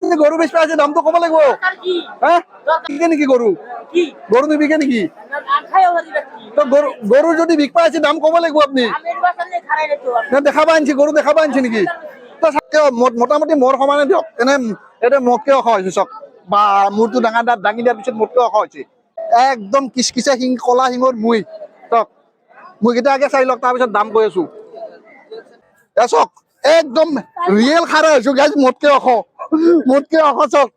আপুনি গৰু বেছি আছে দামটো কব লাগিব হা বিকে নেকি গৰু গৰু নিবিকে নেকি তো গৰু যদি বিকবা আছে দাম কব লাগিব আপনি দেখাবা আনছি গৰু দেখাবা আনছি নেকি তো মোটামুটি মোৰ সমানে দিয়ক এনে এটা মোতকে অখ হৈছে চক বা মূৰটো দাঙি দিয়াৰ পিছত মোতকে অখ হৈছে একদম কিচকিচা শিং কলা শিঙৰ মুই চক মুইকেইটা আগে চাই লওক তাৰপিছত দাম কৈ আছো চক একদম ৰিয়েল খাৰা হৈছো গাইজ মোতকে অখ চক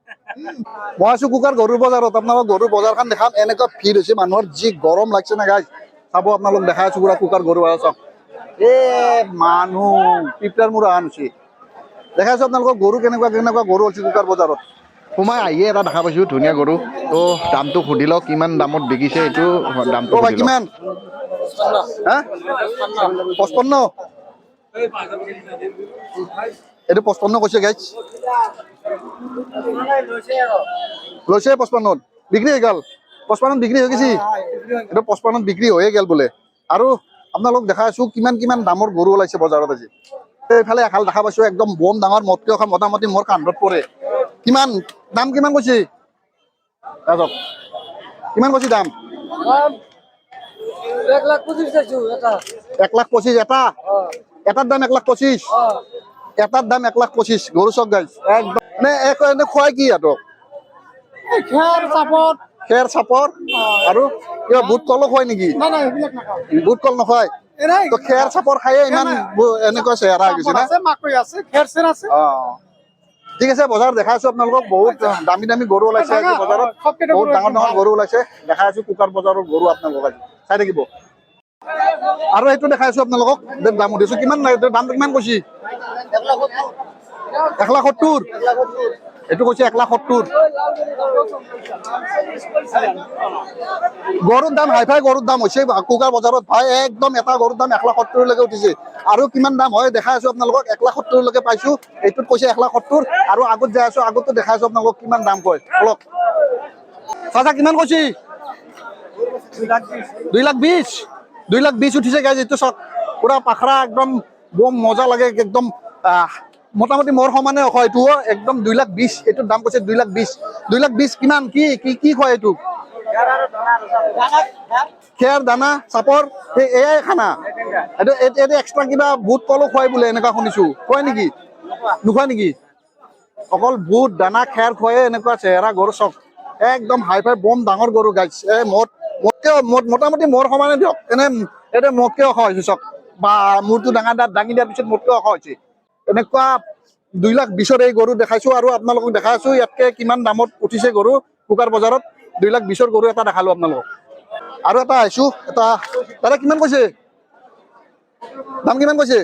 মই আছো কুকাৰ গৰুৰ বজাৰত আপোনালোক গৰুৰ বজাৰখন দেখাম এনেকুৱা ভিৰ হৈছে মানুহৰ যি গৰম লাগছে না গাইজ চাব আপোনালোক দেখাই আছো পুৰা কুকাৰ গৰু বজাৰ চক এ মানুহ পিপলাৰ মূৰ আন হৈছে দেখাই আছো আপোনালোকক গৰু কেনেকুৱা গৰু হৈছে কুকাৰ বজাৰত সোমাই আহিয়ে এটা দেখা পাইছো ধুনীয়া গৰু তো দামটো সুধি লওক কিমান দামত বিকিছে এইটো দামটো কিমান হা 55 এইটো 55 কৈছে গাইজ লৈছে 55 বিক্ৰী হৈ গ'ল 55 বিক্ৰী হৈ গৈছে এইটো 55 বিক্ৰী হৈয়ে গ'ল বোলে আৰু আপোনালোক দেখা আছো কিমান দামৰ গৰু ওলাইছে বজাৰত আজি এইফালে এখাল দেখা পাইছো একদম বম ডাঙৰ মতকে অখা মোটামুটি মোৰ কান্ধত পৰে কিমান দাম কিমান কৈছে ৰাজক কিমান কৈছে দাম 1,25,000 এটা এটাৰ দাম 1,25,000 এটাৰ দাম 1,25,000 গৰু চক গাইজ একদম এনে খুৱাই কি ইহঁতক খেৰ চাপৰ আৰু কিবা বুট কলো খুৱাই নেকি বুট কল নখুৱাই তো খেৰ চাপৰ খায়ে ইমান এনেকুৱা চেহেৰা হৈ গৈছে না ঠিক আছে বজাৰ দেখাই আছো আপোনালোকক বহুত দামী গৰু ওলাইছে আজি বজাৰত বহুত ডাঙৰ গৰু ওলাইছে দেখাই আছো কুকাৰ বজাৰৰ গৰু আপোনালোকক আজি চাই থাকিব আৰু এইটো দেখাই আছো আপোনালোকক দাম সুধিছো কিমান দাম কিমান কৈছি 1,70,000 এইটো কৈছে 1,70,000 গৰুৰ দাম হাই ফাই গৰুৰ দাম হৈছে কুকাৰ বজাৰত ভাই একদম এটা গৰুৰ দাম 1,70,000 লৈকে উঠিছে আৰু কিমান দাম হয় দেখাই আছো আপোনালোকক 1,70,000 লৈকে পাইছো এইটোত কৈছে 1,70,000 আৰু আগত যাই আছো আগতো দেখাই আছো আপোনালোকক কিমান দাম কয় অলপ চাচা কিমান কৈছি 2,20,000 উঠিছে গাইজ এইটো চক পুৰা পাখৰা একদম বম মজা লাগে একদম মোটামুটি মোৰ সমানে অখ এইটো একদম 2,20,000 এইটোৰ দাম কৈছে 2,20,000 কিমান কি খুৱাই এইটো খেৰ দানা চাপৰ এয়াই খানা এইটো এক্সট্ৰা কিবা বুট কলো খুৱাই বোলে এনেকুৱা শুনিছো খুৱাই নেকি নোখোৱাই নেকি অকল বুট দানা খেৰ খুৱাই এনেকুৱা চেহেৰা গৰু চক একদম হাই ফাই বম ডাঙৰ গৰু গাইজ মোটামুটি মোৰ সমানে দিয়ক এনে এটা মোতকে অখ হৈছে চক বা মূৰটো দাঙি দিয়াৰ পিছত মোতকে অখ হৈছে এনেকুৱা 2,20,000 এই গৰু দেখাইছো আৰু আপোনালোকক দেখাই আছো ইয়াতকে কিমান দামত উঠিছে গৰু কুকাৰ বজাৰত 2,20,000 গৰু এটা দেখালো আপোনালোকক আৰু এটা আহিছো এটা দাদা কিমান কৈছে দাম কিমান কৈছে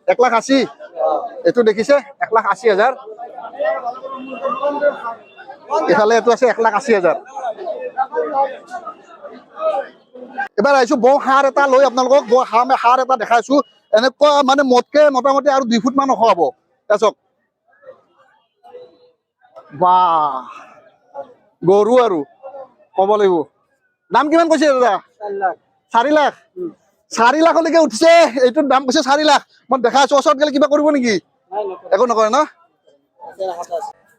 1,80,000 এইটো দেখিছে 1,80,000 এফালে এইটো আছে 1,80,000 এবাৰ আহিছো বৌ সাৰ এটা লৈ আপোনালোকক সাৰ এটা দেখাইছো এনেকুৱা মানে মোতকে মোটামুটি আৰু 2 ফুট মান ওখ হ'ব চাওক বা গৰু আৰু ক'ব লাগিব দাম কিমান কৈছে দাদা 4 লাখলৈকে উঠিছে এইটোৰ দাম কৈছে 4 লাখ মই দেখাই আছো ওচৰত গ'লে কিবা কৰিব নেকি একো নকৰে ন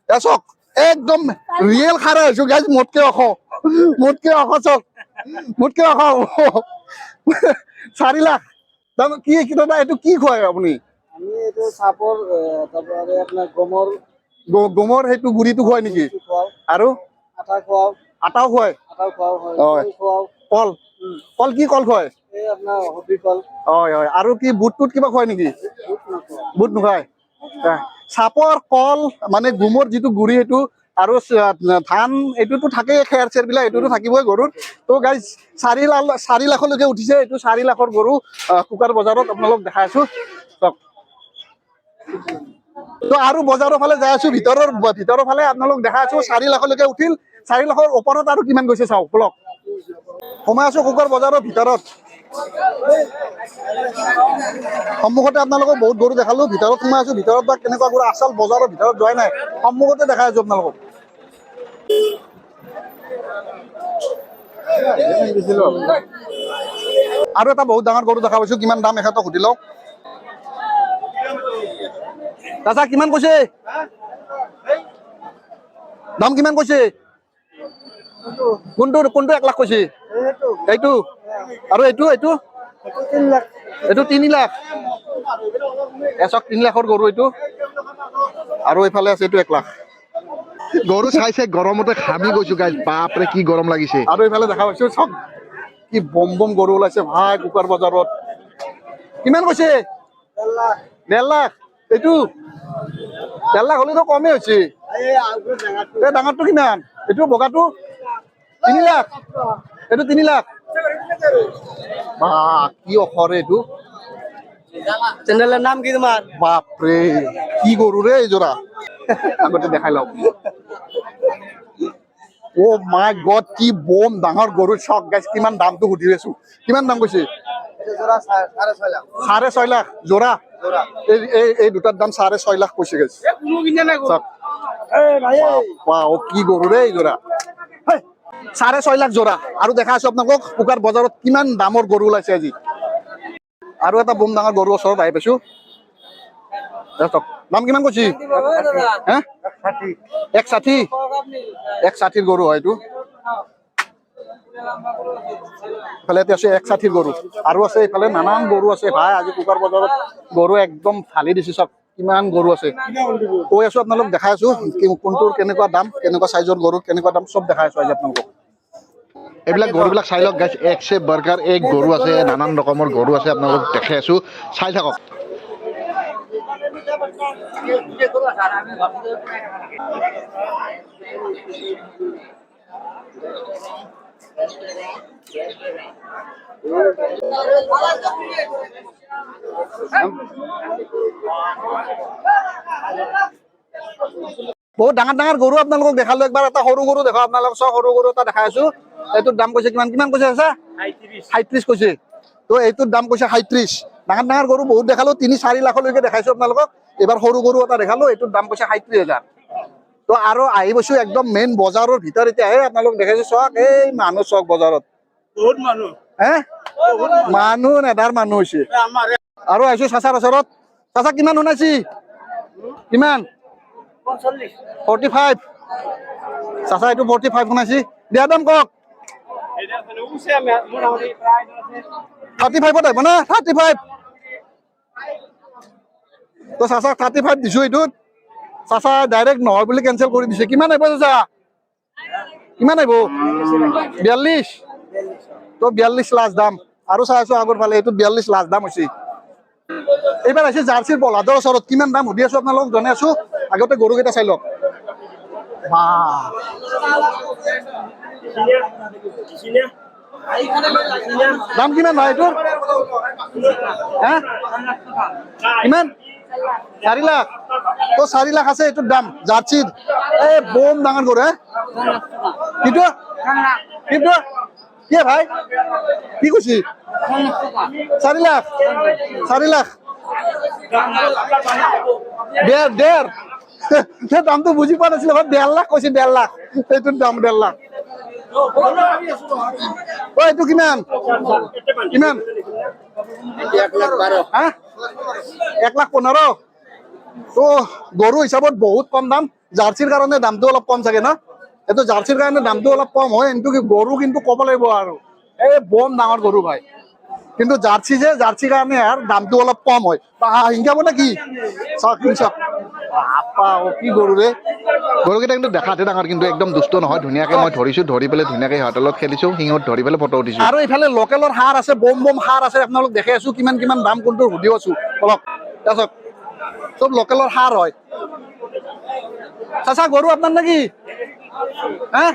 চাওক একদম ৰিয়েল খাৰা হৈছো গাইজ মোতকে অখ চক মোতকে অখ 4 লাখ দাম কি দাদা এইটো কি খুৱাই আপুনি গমৰ সেইটো গুৰিটো খুৱাই নেকি আৰু আটাও খুৱাই কল কি কল খুৱাই হয় আৰু কি বুট কিবা খুৱাই নেকি বুট নোখুৱাই চাপৰ কল মানে গুমৰ যিটো গুৰি সেইটো আৰু ধান এইটোতো থাকেই খেৰ চেৰ বিলাক এইটোতো থাকিবই গৰুৰ তো গাইজ 4 লাখলৈকে উঠিছে এইটো 4 লাখৰ গৰু কুকাৰ বজাৰত আপোনালোক দেখাই আছো তো আৰু বজাৰৰ ফালে যাই আছো ভিতৰৰ ফালে আপোনালোক দেখাই আছো 4 লাখলৈকে উঠিল 4 লাখৰ ওপৰত আৰু কিমান গৈছে চাওক বলক সোমাই আছো কুকাৰ বজাৰৰ ভিতৰত সন্মুখতে আপোনালোকক বহুত গৰু দেখালো ভিতৰত সোমাই আছো ভিতৰত বা কেনেকুৱা গৰু আচল বজাৰৰ ভিতৰত যোৱাই নাই সন্মুখতে দেখাই আছো আপোনালোকক আৰু এটা বহুত ডাঙৰ গৰু দেখা পাইছো কিমান দাম এখেতক সুধি লওক দাদা কিমান কৈছে দাম কিমান কৈছে কোনটো কোনটো 1 লাখ কৈছে এইটো আৰু এইটো এইটো এইটো 3 লাখ এচক 3 লাখৰ গৰু এইটো আৰু এইফালে আছে এইটো 1 লাখ গৰু চাইছে গৰমতে ঘামি গৈছো গাইজ বাপৰে কি গৰম লাগিছে আৰু এইফালে দেখা পাইছো চব কি বম বম গৰু ওলাইছে ভাই কুকাৰ বজাৰত কিমান কৈছে 1.5 লাখ এইটো 1.5 লাখ হলেতো কমেই হৈছে এই ডাঙৰটো কিমান এইটো বগাটো 3 লাখ এইটো 3 লাখ বা কি অফাৰ এইটো চেনেলের নাম কি তোমার? বাপরে কি গরু রে এই জোড়া আগতে দেখাই লও ও মাই গড কি বম ডাঙৰ গৰু চক গাইছ কিমান দামটো সুধি আছো কিমান দাম কৈছে জোড়া 6.5 লাখ 6.5 লাখ জোড়া এই দুটাৰ দাম 6.5 লাখ কৈছে গাইছ কোনো কিনে না গো বাও কি গৰু ৰে এই জোড়া 6.5 লাখ জোড়া আৰু দেখা আছো আপোনালোকক কুকাৰ বজাৰত কিমান দামৰ গৰু ওলাইছে আজি আৰু এটা বম ডাঙৰ গৰু ওচৰত আহি পাইছো দাম কিমান কৈছি হা 160 160 গৰু হয় এইটো ইফালে আছে 160 গৰু আৰু আছে ইফালে নানান গৰু আছে ভাই আজি কুকাৰ বজাৰত গৰু একদম ফালি দিছে সব কিমান গৰু আছে কৈ আছো আপোনালোক দেখাই আছো কোনটোৰ কেনেকুৱা দাম কেনেকুৱা সাইজৰ গৰু কেনেকুৱা দাম সব দেখাই আছো আজি আপোনালোকক এইবিলাক গৰুবিলাক চাই লওক গাইজ এক সে বাৰ্গাৰ এক গৰু আছে নানান ৰকমৰ গৰু আছে আপোনালোকক দেখাই আছো চাই থাকক বহুত ডাঙৰ ডাঙৰ গৰু আপোনালোকক দেখালো একবাৰ এটা সৰু গৰু দেখা আপোনালোকক সব সৰু গৰু এটা দেখাই আছো এইটোৰ দাম কৈছে কিমান কিমান কৈছে আছে 37 কৈছে তো এইটোৰ দাম কৈছে 37 ডাঙৰ ডাঙৰ গৰু বহুত দেখালো 3-4 লাখলৈকে দেখাইছো আপোনালোকক এবাৰ সৰু গৰু এটা দেখালো এইটোৰ দাম কৈছে 37000 তো আৰু আহি বসু একদম মেইন বজাৰৰ ভিতৰ এতিয়া আপোনালোক দেখাইছো চক এই মানুহ চক বজাৰত বহুত মানুহ হে মানুহ নেদাৰ মানুহ হৈছে আৰু আহিছো চাচাৰ ওচৰত চাচা কিমান শুনাইছি কিমান 45 চাচা এইটো 45 শুনাইছি দিয়া দাম কক 35 আহিব না 35 তো চাচা 35 দিছো এইটোত চাচা ডাইৰেক্ট নহয় বুলি কেনসেল কৰি দিছে কিমান আহিব চাচা কিমান আহিব 42 তো 42 লাখ দাম আৰু চাইছো আগৰ ফালে এইটো 42 লাখ দাম হৈছে এইবাৰ আছে জাৰ্চিৰ বলাদৰ ওচৰত কিমান দাম সুধি আছো আপোনালোকক জনাই আছো আগতে গৰুকেইটা চাই লওক দাম কিমান হয় এইটোৰ হা কিমান 4 লাখ তো 4 লাখ আছে এইটোৰ দাম জাৰ্চিৰ এই বম ডাঙৰ গৰু হে কিটো কিটো কি ভাই কি কৈছি 4 লাখ 4 লাখ দেড় দামটো বুজি পোৱা নাছিলে 1.5 লাখ কৈছে 1.5 লাখ এইটোৰ দাম 1.5 লাখ ও এইটো কিমান কিমান 1,12,000 হা 1,15,000 তো গৰু হিচাপত বহুত কম দাম জাৰ্চিৰ কাৰণে দামটো অলপ কম চাগে ন এইটো জাৰ্চিৰ কাৰণে দামটো অলপ কম হয় কিন্তু গৰু কিন্তু ক'ব লাগিব আৰু এই বম ডাঙৰ গৰু ভাই কিন্তু জাৰ্চি যে জাৰ্চিৰ কাৰণে আৰু দামটো অলপ কম হয় হিংগাব নে কি চাওক চাওক আপা ও কি গৰু ৰে গৰুকেইটা কিন্তু দেখাতে ডাঙৰ কিন্তু একদম দুষ্ট নহয় ধুনীয়াকে মই ধৰিছো ধৰি পেলাই ধুনীয়াকে সিহঁতৰ লগত খেলিছো সিঙত ধৰি পেলাই ফটো উঠিছো আৰু ইফালে লোকেলৰ হাঁহ আছে বম বম হাঁহ আছে আপোনালোক দেখাই আছো কিমান কিমান দাম কোনটো সুধি আছো অলপ তাৰপিছত সব লোকেলৰ হাঁহ হয় চাচা গৰু আপোনাৰ নেকি হা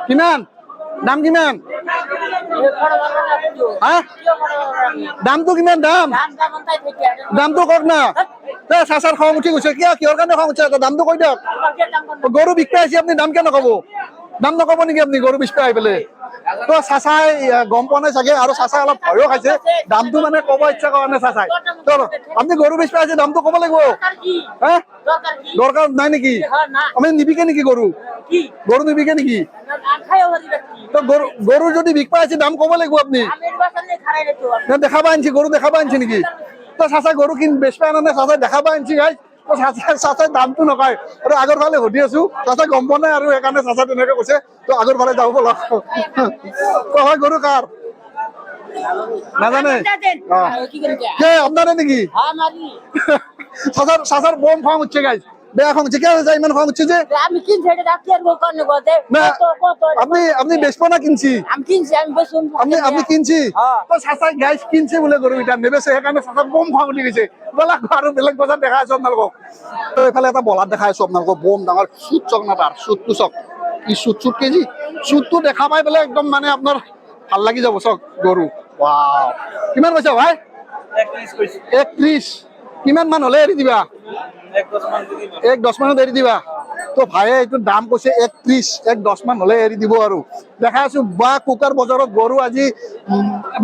কিমান দাম কিমান হা দামটো কিমান দাম দামটো কওক না চাচাৰ খং উঠি গৈছে কিয় কিহৰ কাৰণে খং উঠে দামটো কৈ দিয়ক গৰু বিকতে আহিছে আপুনি দাম কিয় নকব দাম নকব নেকি আপুনি গৰু বিকতে আহি পেলাই তো চাচাই গম পোৱা নাই চাগে আৰু চাচাই অলপ ভয়ো খাইছে দামটো মানে কব ইচ্ছা কৰা নাই চাচাই তো আপুনি গৰু বিকতে আহিছে দামটো কব লাগিব হা দৰকাৰ নাই নেকি আপুনি নিবিকে নেকি গৰু গৰু নিবিকে নেকি তো গৰু যদি বিকবা আছে দাম কব লাগিব আপনি দেখাবা আনছি গৰু দেখাবা আনছি নেকি তো চাচা গৰু কিন বেচবা আনা নাই চাচা দেখাবা আনছি গাইজ তো চাচাই দামটো নকয় আৰু আগৰ ফালে সুধি আছো চাচাই গম পোৱা নাই আৰু সেইকাৰণে চাচা তেনেকে কৈছে তো আগৰ ফালে যাব বলক তো হয় গৰু কাৰ নাজানে আপনাৰে নেকি চাচাৰ বম খং উঠছে গাইজ বেয়া খং উঠছে কিয় চাচা ইমান খং উঠছে যে আমি কিনছি এটা ডাক্তার কোন গতে না কত আপনি বেচব না কিনছি আমি কিনছি আমি বসুন আপনি কিনছি তো চাচাই গাইজ কিনছে বোলে গৰু এটা নেবেচে সেইকাৰণে চাচাৰ বম খং উঠি গৈছে ব'লা আৰু বেলেগ বজাৰ দেখাই আছো আপোনালোকক তো এইফালে এটা বলাত দেখাই আছো আপোনালোকক বম ডাঙৰ চুট চক না তাৰ চুটটো চক ই চুট কেজি চুটটো দেখা পাই পেলাই একদম মানে আপোনাৰ ভাল লাগি যাব চক গৰু ৱাও কিমান কৈছা ভাই 31 কিমান মান হলে এৰি দিবা 1-10 মানত এৰি দিবা তো ভাইয়ে এইটো দাম কৈছে 31 1-10 মান হলে এৰি দিব আৰু দেখাই আছো বা কুকাৰ বজাৰত গৰু আজি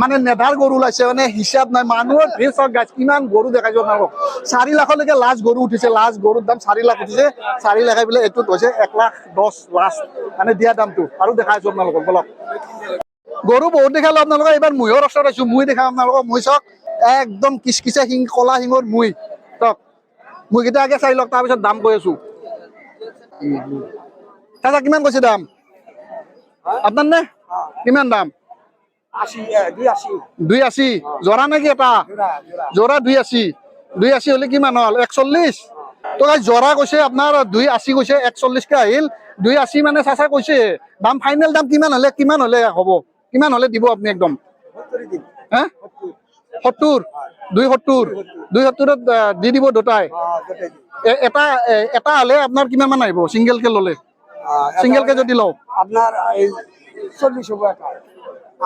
মানে নেধাৰ গৰু ওলাইছে মানে হিচাপ নাই মানুহৰ ভিৰ চক গাছ কিমান গৰু দেখাইছো আপোনালোকক 4 লাখলৈকে লাষ্ট গৰু উঠিছে লাষ্ট গৰুৰ দাম 4 লাখ উঠিছে 4 লাখাই বোলে এইটোত হৈছে 1,10,000 লাষ্ট মানে দিয়া দামটো আৰু দেখাইছো আপোনালোকক বলক গৰু বহুত দেখালো আপোনালোকক এইবাৰ মুহৰ ওচৰত আছো মুই দেখাম আপোনালোকক মুই চক একদম কিচকিচা শিং কলা শিঙৰ মুই চক মুইকেইটা আগে চাই লওক তাৰপিছত দাম কৈ আছো চাচা কিমান কৈছে দাম আপনার নে কিমান দাম 280 জোড়া নাকি এটা জোড়া 280 হলে কিমান হল 140 তো গাইজ জোড়া কৈছে আপনার 280 কৈছে 140 কে আহিল 280 মানে চাচা কৈছে দাম ফাইনেল দাম কিমান হলে হব কিমান হলে দিব আপনি একদম হ্যাঁ 70 270 দি দিব দুটাই এটা হলে আপনার কিমান মান আহিব সিঙ্গেল কে ললে সিঙ্গেল কে যদি লও আপনার 40 হবে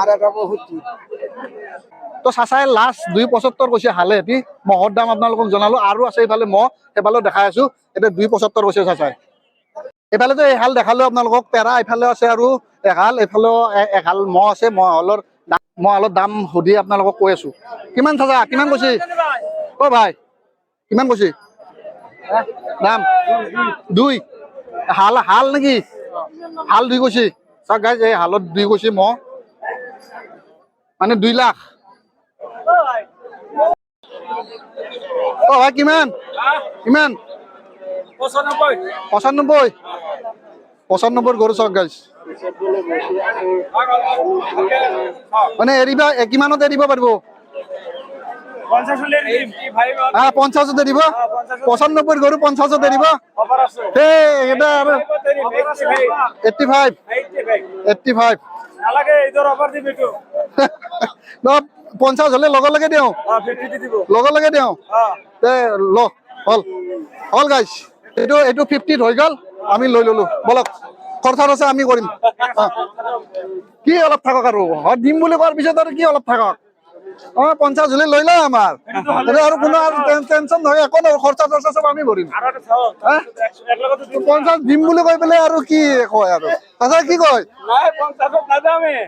আর এটা 70 তো চাচাই লাষ্ট 275 কৈছে হালে এটি মহৰ দাম আপোনালোকক জনালো আৰু আছে এইফালে মহ সেইফালেও দেখাই আছো এটা 275 কৈছে চাচাই এইফালে তো এহাল দেখালো আপোনালোকক পেৰা এইফালে আছে আৰু এহাল এইফালেও এহাল মহ আছে মহলৰ দাম সুধি আপোনালোকক কৈ আছো কিমান চাচা কিমান কৈছে অ ভাই কিমান কৈছে দাম 2 হাল নেকি হাল 2 কৈছে চাক গাইজ এই হালত 2 কৈছে মহ মানে 2 লাখ ও ভাই কিমান 95 গরু চক গাইজ মানে এরিবা কিমানত এরিব পারব 50 এরিব 95 গরু 50 এরিব এটা 85 নালাগে ইদর অফার দিবি তো 50 হলে লগে দিও লগে দিও হল গাইজ এইটো 50 হৈ গল আমি লৈ ললো বলক খৰচা আছে আমি কৰিম কি অলপ থাকক আৰু দিম বুলি কোৱাৰ পিছত আৰু কি অলপ থাকক 50 হলে লৈ লও আমাৰ আৰু কোনো টেনচন নহয় একো নহয় খৰচা সব আমি ভৰিম 50 দিম বুলি কৈ পেলাই আৰু কি কয় আৰু চাচা কি কয়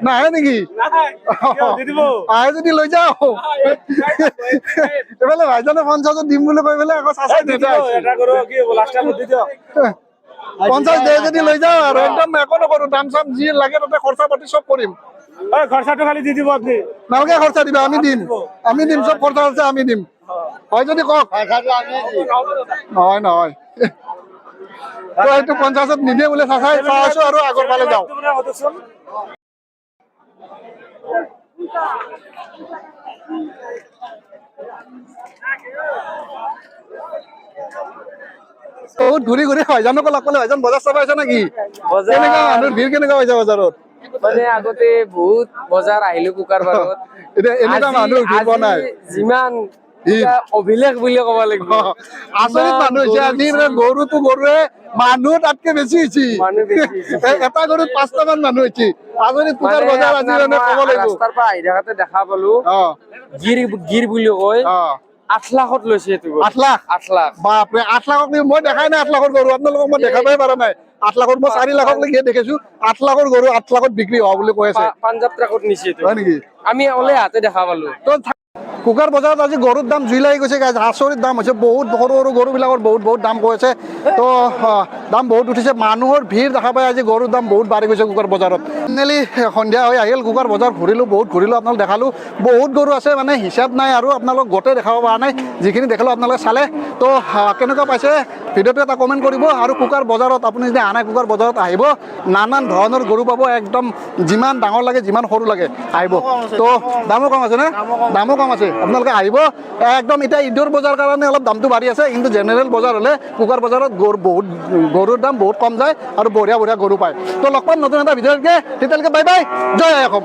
নাহে নেকি আহে যদি লৈ যাও এইফালে ভাইজানে 50 দিম বুলি কৈ পেলাই আকৌ চাচাই নেযায় 50 দিয়ে যদি লৈ যাও আৰু একদম একো নকৰো দাম চাম যি লাগে তাতে খৰচা পাতি সব কৰিম খৰচাটো খালি দি দিব আপনি নালকে খৰচা দিবা আমি দিম সব খৰচা আমি দিম হয় যদি কক নহয় তো এইটো 50 নিদিয়ে বোলে চাচাই চাই আছো আৰু আগৰ ফালে যাও বহুত ঘূৰি ভাইজানক লগ পালে ভাইজান বজাৰ চাব আহিছে নেকি কেনেকুৱা মানুহৰ ভিৰ কেনেকুৱা হৈছে বজাৰত মানে আগতে বহুত বজাৰ আহিলো কুকাৰ বাৰত এতিয়া এনেকুৱা মানুহ ভিৰ পোৱা নাই যিমান অভিলেখ বুলি ক'ব লাগিব আচৰিত মানুহ হৈছে আজি মানে গৰুটো গৰুৱে মানুহ তাতকে বেছি হৈছে এটা গৰুত 5টা মান মানুহ হৈছে আচৰিত কুকাৰ বজাৰ আজি মানে ক'ব লাগিব ৰাস্তাৰ পৰা আহি থাকোতে দেখা পালো গিৰ বুলি কয় 8 লাখত লৈছে এইটো 8 লাখ বাপৰে 8 লাখক মই দেখাই নাই 8 লাখৰ গৰু আপোনালোকক মই দেখাবই পৰা নাই 8 লাখৰ মই 4 লাখক লৈকে দেখিছো 8 লাখৰ গৰু 8 লাখত বিক্ৰী হোৱা বুলি কৈ আছে পাঞ্জাব ট্ৰাকত নিছে এইটো হয় নেকি আমি ওলে হাতে দেখা পালো তো কুকাৰ বজাৰত আজি গৰুৰ দাম জুই লাগি গৈছে গাইজ আচৰিত দাম হৈছে বহুত সৰু সৰু গৰুবিলাকৰ বহুত দাম কৈছে তো দাম বহুত উঠিছে মানুহৰ ভিৰ দেখা পাই আজি গৰুৰ দাম বহুত বাঢ়ি গৈছে কুকাৰ বজাৰত ফাইনেলি সন্ধিয়া হৈ আহিল কুকাৰ বজাৰ ঘূৰিলোঁ বহুত ঘূৰিলোঁ আপোনালোক দেখালোঁ বহুত গৰু আছে মানে হিচাপ নাই আৰু আপোনালোক গোটেই দেখাব পৰা নাই যিখিনি দেখালোঁ আপোনালোকে চালে তো কেনেকুৱা পাইছে ভিডিঅ'টো এটা কমেণ্ট কৰিব আৰু কুকাৰ বজাৰত আপুনি যদি আনে কুকাৰ বজাৰত আহিব নানান ধৰণৰ গৰু পাব একদম যিমান ডাঙৰ লাগে যিমান সৰু লাগে আহিব তো দামো কম আছে না দামো কম আছে আপোনালোকে আহিব একদম এতিয়া ঈদৰ বজাৰ কাৰণে অলপ দামটো বাঢ়ি আছে কিন্তু জেনেৰেল বজাৰ হ'লে কুকাৰ বজাৰত গৰুৰ দাম বহুত কম যায় আৰু বঢ়িয়া গৰু পায় তো লগ পাম নতুন এটা ভিডিঅ'লৈকে তেতিয়ালৈকে বাই বাই জয় আই অসম